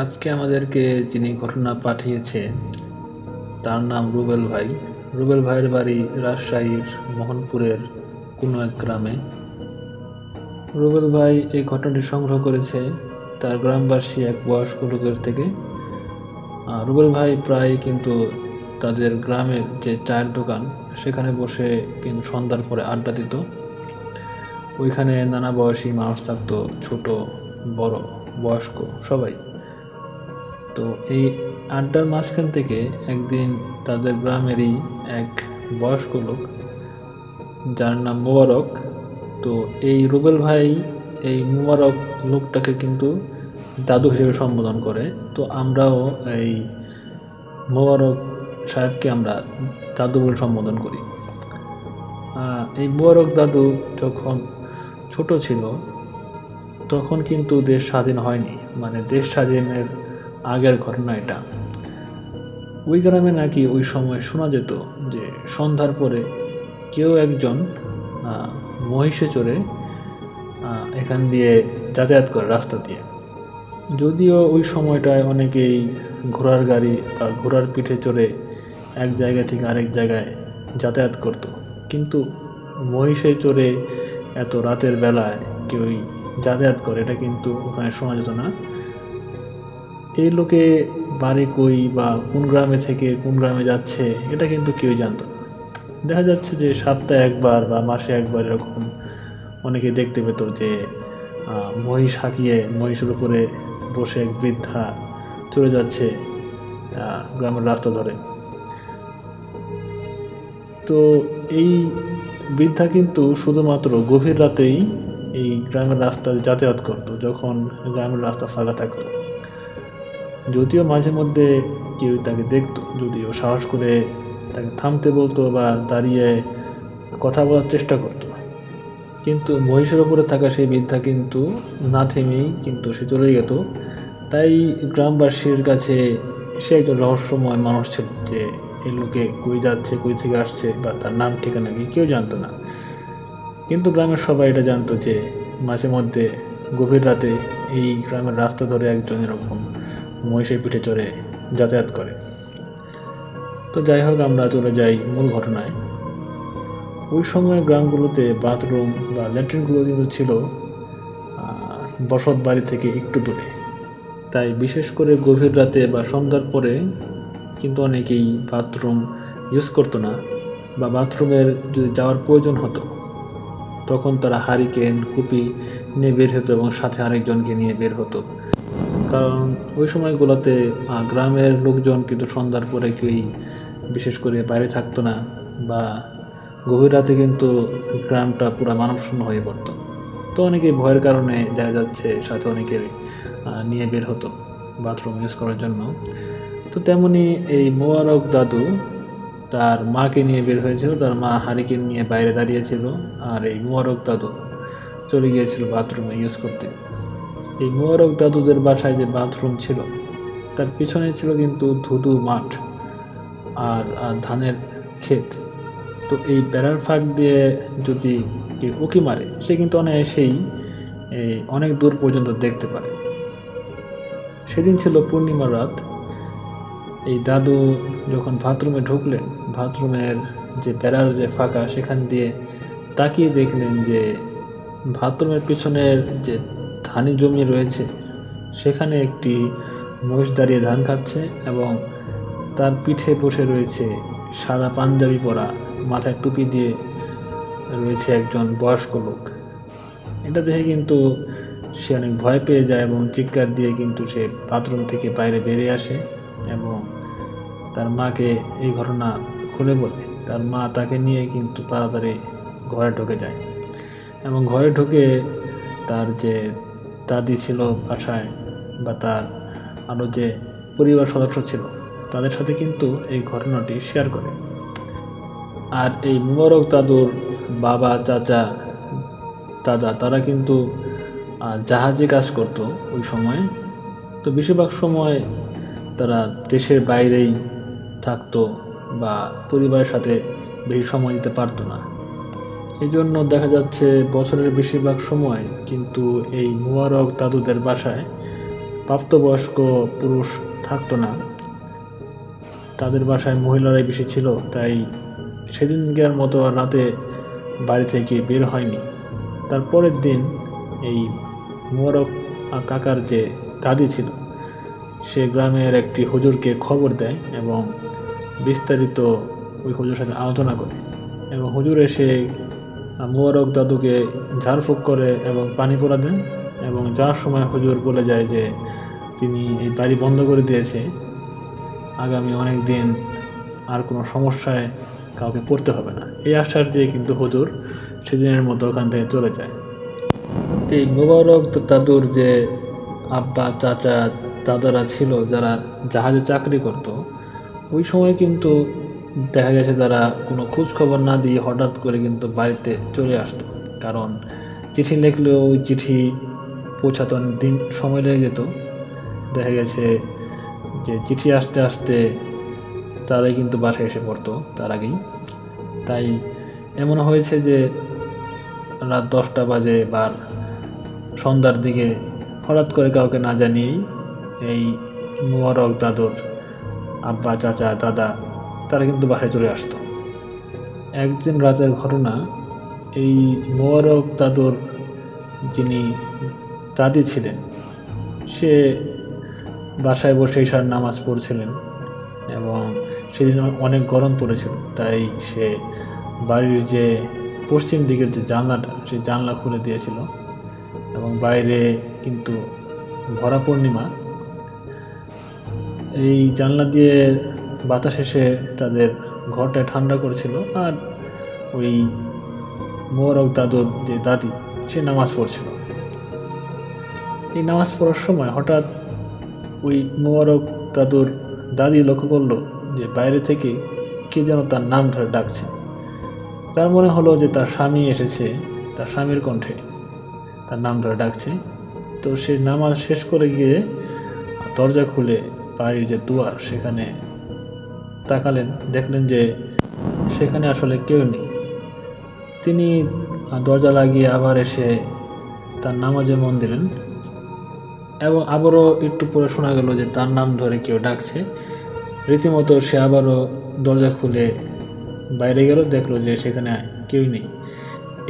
আজকে আমাদেরকে যিনি ঘটনা পাঠিয়েছে তার নাম রুবেল ভাই। রুবেল ভাইয়ের বাড়ি রাজশাহীর মোহনপুরের কোনো এক গ্রামে। রুবেল ভাই এই ঘটনাটি সংগ্রহ করেছে তার গ্রামবাসী এক বয়স্ক লোকের থেকে। রুবেল ভাই প্রায় কিন্তু তাদের গ্রামের যে চায়ের দোকান সেখানে বসে কিন্তু সন্ধ্যার পরে আড্ডা দিত। ওইখানে নানা বয়সী মানুষ থাকতো, ছোট বড় বয়স্ক সবাই। তো এই আড্ডার মাঝখান থেকে একদিন তাদের গ্রামেরই এক বয়স্ক লোক যার নাম মোবারক। তো এই রুবেল ভাই এই মোবারক লোকটাকে কিন্তু দাদু হিসেবে সম্বোধন করে। তো আমরাও এই মোবারক সাহেবকে আমরা দাদু বলে সম্বোধন করি। এই মোবারক দাদু যখন ছোট ছিল তখন কিন্তু দেশ স্বাধীন হয়নি, মানে দেশ স্বাধীনের আগের ঘটনা এটা। ওই গ্রামে নাকি ওই সময় শোনা যেত যে সন্ধ্যার পরে কেউ একজন মহিষে চড়ে এখান দিয়ে যাতায়াত করে রাস্তা দিয়ে। যদিও ওই সময়টায় অনেকেই ঘোড়ার গাড়ি বা ঘোড়ার পিঠে চড়ে এক জায়গা থেকে আরেক জায়গায় যাতায়াত করত, কিন্তু মহিষে চড়ে এত রাতের বেলায় কেউই যাতায়াত করে এটা কিন্তু ওখানে শোনা যেত না। এই লোকে বাড়ি কই বা কোন গ্রামে থেকে কোন গ্রামে যাচ্ছে এটা কিন্তু কেউই জানতো না। দেখা যাচ্ছে যে সপ্তাহে একবার বা মাসে একবার এরকম অনেকে দেখতে পেত যে মহিষ হাঁকিয়ে মহিষের উপরে বসে এক বৃদ্ধা চলে যাচ্ছে গ্রামের রাস্তা ধরে। তো এই বৃদ্ধা কিন্তু শুধুমাত্র গভীর রাতেই এই গ্রামের রাস্তায় যাতায়াত করত, যখন গ্রামের রাস্তা ফাঁকা থাকতো। যদিও মাঝে মধ্যে কেউ তাকে দেখতো, যদিও সাহস করে তাকে থামতে বলতো বা দাঁড়িয়ে কথা বলার চেষ্টা করতো, কিন্তু মহিষের ওপরে থাকা সেই বৃদ্ধা কিন্তু না থেমেই কিন্তু সে চলে যেত। তাই গ্রামবাসীর কাছে সে একজন রহস্যময় মানুষ ছিল, যে এই লোকে কই যাচ্ছে, কই থেকে আসছে বা তার নাম ঠিকানা কি কেউ জানতো না। কিন্তু গ্রামের সবাই এটা জানতো যে মাঝে মধ্যে গভীর রাতে এই গ্রামের রাস্তা ধরে একজন এরকম মহিষের পিঠে চড়ে যাতায়াত করে। তো যাই হোক, আমরা চলে যাই মূল ঘটনায়। ওই সময় গ্রামগুলোতে বাথরুম বা ল্যাট্রিনগুলো কিন্তু ছিল বসত বাড়ি থেকে একটু দূরে। তাই বিশেষ করে গভীর রাতে বা সন্ধ্যার পরে কিন্তু অনেকেই বাথরুম ইউজ করতো না, বা বাথরুমের যদি যাওয়ার প্রয়োজন হতো তখন তারা হারিকেন কুপি নিয়ে বের হতো এবং সাথে আরেকজনকে নিয়ে বের হতো। কারণ ওই সময়গুলোতে গ্রামের লোকজন কিন্তু সন্ধ্যার পরে কেউই বিশেষ করে বাইরে থাকতো না, বা গভীর রাতে কিন্তু গ্রামটা পুরো মানবশূন্য হয়ে পড়ত। তো অনেকেই ভয়ের কারণে দেখা যাচ্ছে সাথে অনেকের নিয়ে বের হতো বাথরুম ইউজ করার জন্য। তো তেমনি এই মোবারক দাদু তার মাকে নিয়ে বের হয়েছিল, তার মা হারিকেন নিয়ে বাইরে দাঁড়িয়েছিল, আর এই মোবারক দাদু চলে গিয়েছিল বাথরুমে ইউজ করতে। এই মোবারক দাদুদের বাসায় যে বাথরুম ছিল তার পিছনে ছিল কিন্তু ধুধু মাঠ আর ধানের ক্ষেত। তো এই বেড়ার ফাঁক দিয়ে যদি কেউ উঁকি মারে সে কিন্তু অনায়াসেই অনেক দূর পর্যন্ত দেখতে পারে। সেদিন ছিল পূর্ণিমার রাত। এই দাদু যখন বাথরুমে ঢুকলেন, বাথরুমের যে বেড়ার যে ফাঁকা সেখান দিয়ে তাকিয়ে দেখলেন যে বাথরুমের পিছনের যে ধানি জমি রয়েছে সেখানে একটি মহিষ দাঁড়িয়ে ধান খাচ্ছে, এবং তার পিঠে বসে রয়েছে সাদা পাঞ্জাবি পরা, মাথায় টুপি দিয়ে রয়েছে একজন বয়স্ক লোক। এটা দেখে কিন্তু সে অনেক ভয় পেয়ে যায় এবং চিৎকার দিয়ে কিন্তু সে বাথরুম থেকে বাইরে বেরিয়ে আসে এবং তার মাকে এই ঘটনা খুলে বলে। তার মা তাকে নিয়ে কিন্তু তাড়াতাড়ি ঘরে ঢুকে যায়, এবং ঘরে ঢুকে তার যে দাদি ছিল বাসায় বা তার আরও যে পরিবার সদস্য ছিল তাদের সাথে কিন্তু এই ঘটনাটি শেয়ার করে। আর এই মোবারক দাদুর বাবা, চাচা, দাদা তারা কিন্তু জাহাজে কাজ করত ওই সময়। তো বেশিরভাগ সময় তারা দেশের বাইরেই থাকতো বা পরিবারের সাথে বেশি সময় দিতে পারতো না। এই জন্য দেখা যাচ্ছে বছরের বেশিরভাগ সময় কিন্তু এই মোবারক দাদুদের বাসায় প্রাপ্তবয়স্ক পুরুষ থাকতো না, তাদের বাসায় মহিলারাই বেশি ছিল। তাই সেদিনকার মতো আর রাতে বাড়ি থেকে বের হয়নি। তারপরের দিন এই মোবারক কাকার যে দাদি ছিল, সে গ্রামের একটি হুজুরকে খবর দেয় এবং বিস্তারিত ওই হুজুরের সাথে আলোচনা করে। এবং হুজুর এসে মোবারক দাদুকে ঝাড়ফুঁক করে এবং পানি পড়া দেন। এবং যাওয়ার সময় হুজুর বলে যায় যে তিনি এই বাড়ি বন্ধ করে দিয়েছে, আগামী অনেক দিন আর কোনো সমস্যায় কাউকে পড়তে হবে না। এই আশ্বাস দিয়ে কিন্তু হুজুর সেদিনের মতো ওখান থেকে চলে যায়। এই মোবারক দাদুর যে আব্বা, চাচা, দাদারা ছিল যারা জাহাজে চাকরি করত, ওই সময় কিন্তু দেখা গেছে যারা কোনো খোঁজ খবর না দিয়ে হঠাৎ করে কিন্তু বাড়িতে চলে আসতো। কারণ চিঠি লিখলেও ওই চিঠি পৌঁছাতে অনেক দিন সময় লেগে যেত। দেখা গেছে যে চিঠি আসতে আসতে তারাই কিন্তু বাসায় এসে পড়তো তার আগেই। তাই এমন হয়েছে যে রাত 10টা বাজে বা সন্ধ্যার দিকে হঠাৎ করে কাউকে না জানিয়েই এই মোবারক দাদুর আব্বা, চাচা, দাদা তারা কিন্তু বাসায় চলে আসতো। একদিন রাতের ঘটনা, এই মোবারক দাদুর যিনি দাদি ছিলেন, সে বাসায় বসে ঈশার নামাজ পড়ছিলেন এবং সেদিন অনেক গরম পড়েছিল। তাই সে বাড়ির যে পশ্চিম দিকের যে জানলাটা, সেই জানলা খুলে দিয়েছিল এবং বাইরে কিন্তু ভরা পূর্ণিমা। এই জানলা দিয়ে বাতাস এসে তাদের ঘরটা ঠান্ডা করেছিল। আর ওই মোবারক দাদুর যে দাদি, সে নামাজ পড়ছিল। এই নামাজ পড়ার সময় হঠাৎ ওই মোবারক দাদুর দাদি লক্ষ্য করলো যে বাইরে থেকে কে যেন তার নাম ধরে ডাকছে। তার মনে হলো যে তার স্বামী এসেছে, তার স্বামীর কণ্ঠে তার নাম ধরে ডাকছে। তো সে নামাজ শেষ করে গিয়ে দরজা খুলে বাড়ির যে দুয়ার, সেখানে তাকালেন, দেখলেন যে সেখানে আসলে কেউ নেই। তিনি দরজা লাগিয়ে আবার এসে তার নামাজে মন দিলেন এবং আবারও একটু পরে শোনা গেল যে তার নাম ধরে কেউ ডাকছে। রীতিমতো সে আবারও দরজা খুলে বাইরে গেল, দেখলো যে সেখানে কেউই নেই।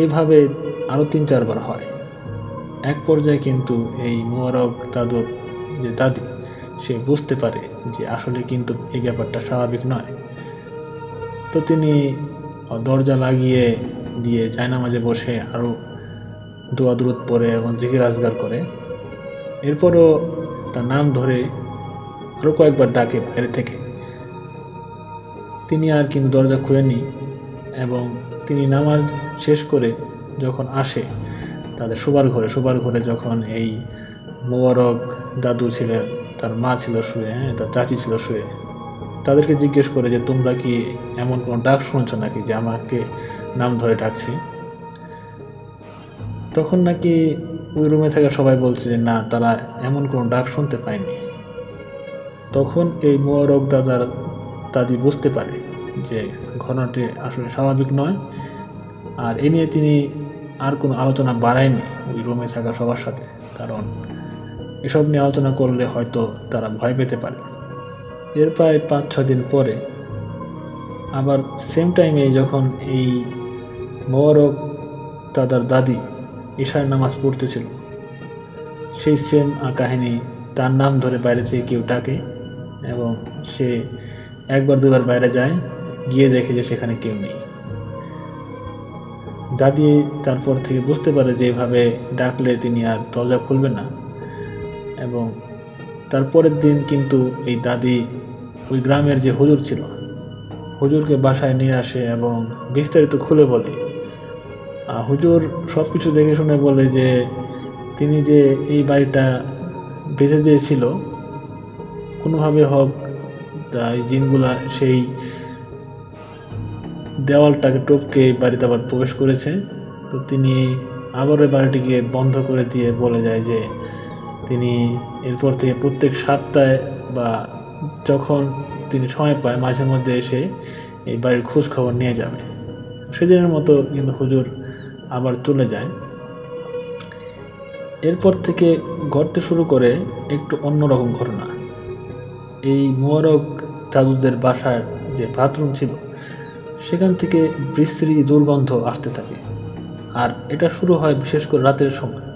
এভাবে আরও 3-4 বার হয়। এক পর্যায়ে কিন্তু এই মোবারক দাদুর যে দাদি, সে বুঝতে পারে যে আসলে কিন্তু এই ব্যাপারটা স্বাভাবিক নয়। তো তিনি দরজা লাগিয়ে দিয়ে জায়নামাজে বসে আরও দোয়া দুরুদ পড়ে এবং জিকির আজগার করে। এরপরও তার নাম ধরে আরও কয়েকবার ডাকে বাইরে থেকে। তিনি আর কিন্তু দরজা খুলেনি এবং তিনি নামাজ শেষ করে যখন আসে তাদের শোবার ঘরে যখন এই মোবারক দাদু ছিলেন, তার মা ছিল শুয়ে, তার চাচি ছিল শুয়ে, তাদেরকে জিজ্ঞেস করে যে তোমরা কি এমন কোনো ডাক শুনছো নাকি যে আমাকে নাম ধরে ডাকছে? তখন নাকি ওই রুমে থাকা সবাই বলছে যে না, তারা এমন কোনো ডাক শুনতে পায়নি। তখন এই মোবারক দাদি বুঝতে পারে যে ঘটনাটি আসলে স্বাভাবিক নয়। আর এ নিয়ে তিনি আর কোনো আলোচনা বাড়ায়নি ওই রুমে থাকা সবার সাথে, কারণ এসব নিয়ে আলোচনা করলে হয়তো তারা ভয় পেতে পারে। এর প্রায় 5-6 দিন পরে আবার সেম টাইমে যখন এই মোবারক দাদার দাদি ঈশার নামাজ পড়তেছিল, সেই সেম কাহিনী, তার নাম ধরে বাইরে থেকে কেউ ডাকে এবং সে 1-2বার বাইরে যায়, গিয়ে দেখে যে সেখানে কেউ নেই। দাদি তারপর থেকে বুঝতে পারে যে এভাবে ডাকলে তিনি আর দরজা খুলবেন না। এবং তারপরের দিন কিন্তু এই দাদি ওই গ্রামের যে হুজুর ছিল, হুজুরকে বাসায় নিয়ে আসে এবং বিস্তারিত খুলে বলে। হুজুর সব কিছু দেখে শুনে বলে যে তিনি যে এই বাড়িটা বেঁচে দিয়েছিল, কোনোভাবে হোক এই জিনগুলা সেই দেওয়ালটাকে টপকে বাড়িতে আবার প্রবেশ করেছে। তো তিনি আবার ওই বাড়িটিকে বন্ধ করে দিয়ে বলে যায় যে তিনি এরপর থেকে প্রত্যেক সপ্তাহে বা যখন তিনি সময় পায় মাঝে মধ্যে এসে এই বাড়ির খোঁজ খবর নিয়ে যাবে। সেদিনের মতো কিন্তু হুজুর আবার চলে যায়। এরপর থেকে ঘটতে শুরু করে একটু অন্যরকম ঘটনা। এই মোবারক দাদুদের বাসার যে বাথরুম ছিল সেখান থেকে বিশ্রী দুর্গন্ধ আসতে থাকে, আর এটা শুরু হয় বিশেষ করে রাতের সময়।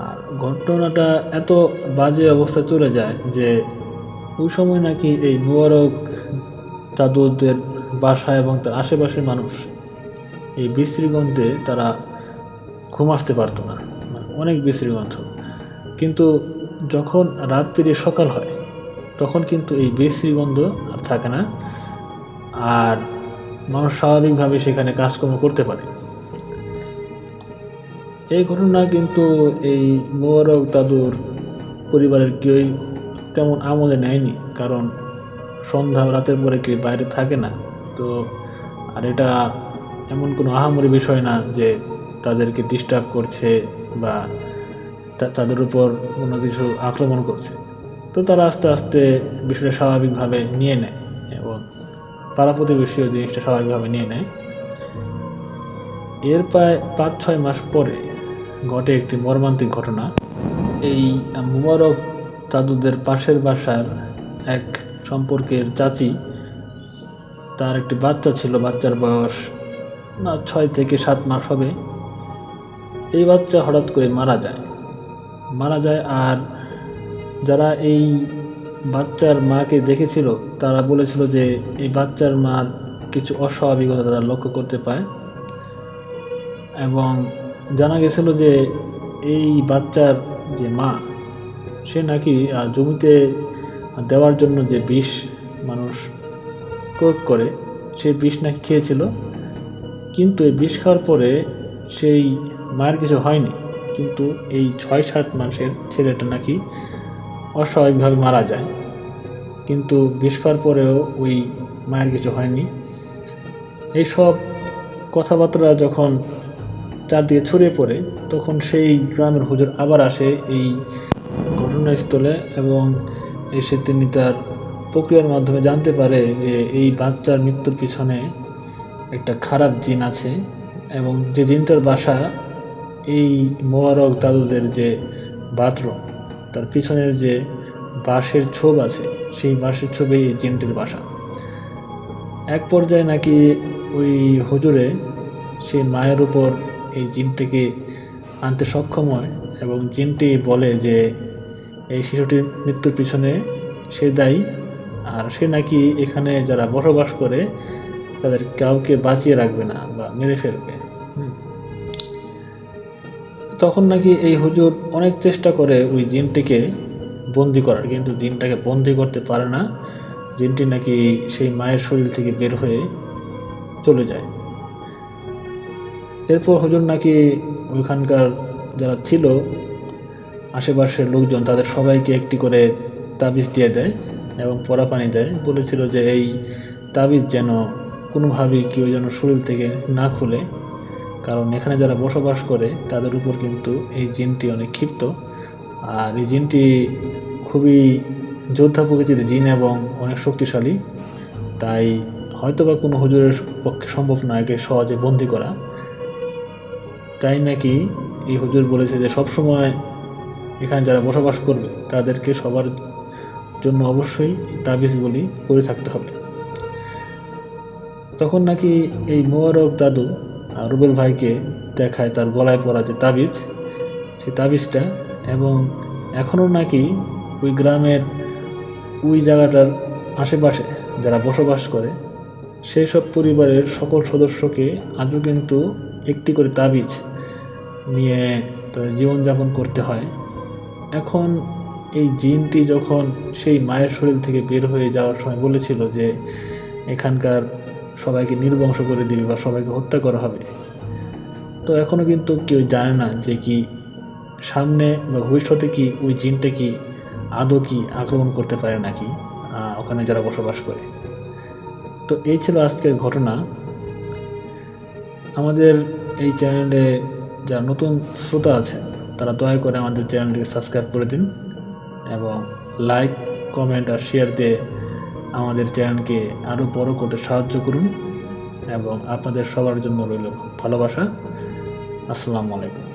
আর ঘটনাটা এত বাজে অবস্থা চলে যায় যে ওই সময় নাকি এই মোবারক দাদুদের বাসা এবং তার আশেপাশের মানুষ এই বিশ্রী গন্ধে তারা ঘুম আসতে পারতো না, মানে অনেক বিশ্রী গন্ধ। কিন্তু যখন রাত পেরিয়ে সকাল হয় তখন কিন্তু এই বিশ্রী গন্ধ আর থাকে না, আর মানুষ স্বাভাবিকভাবে সেখানে কাজকর্ম করতে পারে। এই ঘটনা কিন্তু এই মোবারক দাদুর পরিবারের কেউই তেমন আমলে নেয়নি, কারণ সন্ধ্যা রাতের পরে কেউ বাইরে থাকে না। তো আর এটা এমন কোনো আহামরি বিষয় না যে তাদেরকে ডিস্টার্ব করছে বা তাদের উপর কোনো কিছু আক্রমণ করছে। তো তারা আস্তে আস্তে বিষয়টা স্বাভাবিকভাবে নিয়ে নেয় এবং পাড়া প্রতিবেশীও জিনিসটা স্বাভাবিকভাবে নিয়ে নেয়। এর প্রায় 5-6 মাস পরে ঘটে একটি মর্মান্তিক ঘটনা। এই মোবারক দাদুদের পাশের বাসার এক সম্পর্কের চাচি, তার একটি বাচ্চা ছিল, বাচ্চার বয়স 6 থেকে 7 মাস হবে। এই বাচ্চা হঠাৎ করে মারা যায়। আর যারা এই বাচ্চার মাকে দেখেছিল তারা বলেছিল যে এই বাচ্চার মার কিছু অস্বাভাবিকতা তারা লক্ষ্য করতে পায়, এবং জানা গেছিল যে এই বাচ্চার যে মা সে নাকি জমিতে দেওয়ার জন্য যে বিষ মানুষ প্রয়োগ করে সেই বিষ নাকি খেয়েছিল। কিন্তু এই বিষ খাওয়ার পরে সেই মায়ের কিছু হয়নি, কিন্তু এই 6-7 মাসের ছেলেটা নাকি অস্বাভাবিকভাবে মারা যায়। কিন্তু বিষ খাওয়ার পরেও ওই মায়ের কিছু হয়নি। এইসব কথাবার্তা যখন চারদিকে ছড়িয়ে পড়ে তখন সেই গ্রামের হুজুর আবার আসে এই ঘটনাস্থলে, এবং এসে তিনি তার প্রক্রিয়ার মাধ্যমে জানতে পারে যে এই বাচ্চার মৃত্যুর পিছনে একটা খারাপ জিন আছে, এবং যে জিনটার বাসা এই মোবারক দাদুদের যে বাথরুম তার পিছনের যে বাঁশের ছোপ আছে সেই বাঁশের ছোপে এই জিনটির বাসা। এক পর্যায়ে নাকি ওই হুজুরে সেই মায়ের উপর এই জিনটিকে আনতে সক্ষম হয়, এবং জিনটি বলে যে এই শিশুটির মৃত্যুর পিছনে সে দায়ী, আর সে নাকি এখানে যারা বসবাস করে তাদের কাউকে বাঁচিয়ে রাখবে না বা মেরে ফেলবে। তখন নাকি এই হুজুর অনেক চেষ্টা করে ওই জিনটিকে বন্দি করার, কিন্তু জিনটাকে বন্দি করতে পারে না। জিনটি নাকি সেই মায়ের শরীর থেকে বের হয়ে চলে যায়। এরপর হুজুর নাকি ওইখানকার যারা ছিল আশেপাশের লোকজন তাদের সবাইকে একটি করে তাবিজ দিয়ে দেয় এবং পরা পানি দেয়, বলেছিল যে এই তাবিজ যেন কোনোভাবেই কেউ যেন শরীর থেকে না খুলে, কারণ এখানে যারা বসবাস করে তাদের উপর কিন্তু এই জিনটি অনেক ক্ষিপ্ত, আর এই জিনটি খুবই যোদ্ধা প্রকৃতির জিন এবং অনেক শক্তিশালী। তাই হয়তোবা কোনো হুজুরের পক্ষে সম্ভব নয় একে সহজে বন্দি করা। তাই নাকি এই হুজুর বলেছে যে সবসময় এখানে যারা বসবাস করবে তাদেরকে সবার জন্য অবশ্যই তাবিজগুলি করে থাকতে হবে। তখন নাকি এই মোবারক দাদু রুবেল ভাইকে দেখায় তার গলায় পরা যে তাবিজ, সেই তাবিজটা, এবং এখনও নাকি ওই গ্রামের ওই জায়গাটার আশেপাশে যারা বসবাস করে সেই সব পরিবারের সকল সদস্যকে আজও কিন্তু একটি করে তাবিজ নিয়ে তাদের জীবনযাপন করতে হয়। এখন এই জিনটি যখন সেই মায়ের শরীর থেকে বের হয়ে যাওয়ার সময় বলেছিল যে এখানকার সবাইকে নির্বংশ করে দিবে বা সবাইকে হত্যা করা হবে, তো এখনও কিন্তু কেউ জানে না যে কি সামনে বা ভবিষ্যতে কি ওই জিনটা কি আদৌ কি আক্রমণ করতে পারে নাকি ওখানে যারা বসবাস করে। তো এই ছিল আজকের ঘটনা। আমাদের এই চ্যানেলে যারা নতুন শ্রোতা আছে তারা দয়া করে আমাদের চ্যানেলটিকে সাবস্ক্রাইব করে দিন এবং লাইক, কমেন্ট আর শেয়ার দিয়ে আমাদের চ্যানেলকে আরও বড় করতে সাহায্য করুন, এবং আপনাদের সবার জন্য রইল ভালোবাসা। আসসালামু আলাইকুম।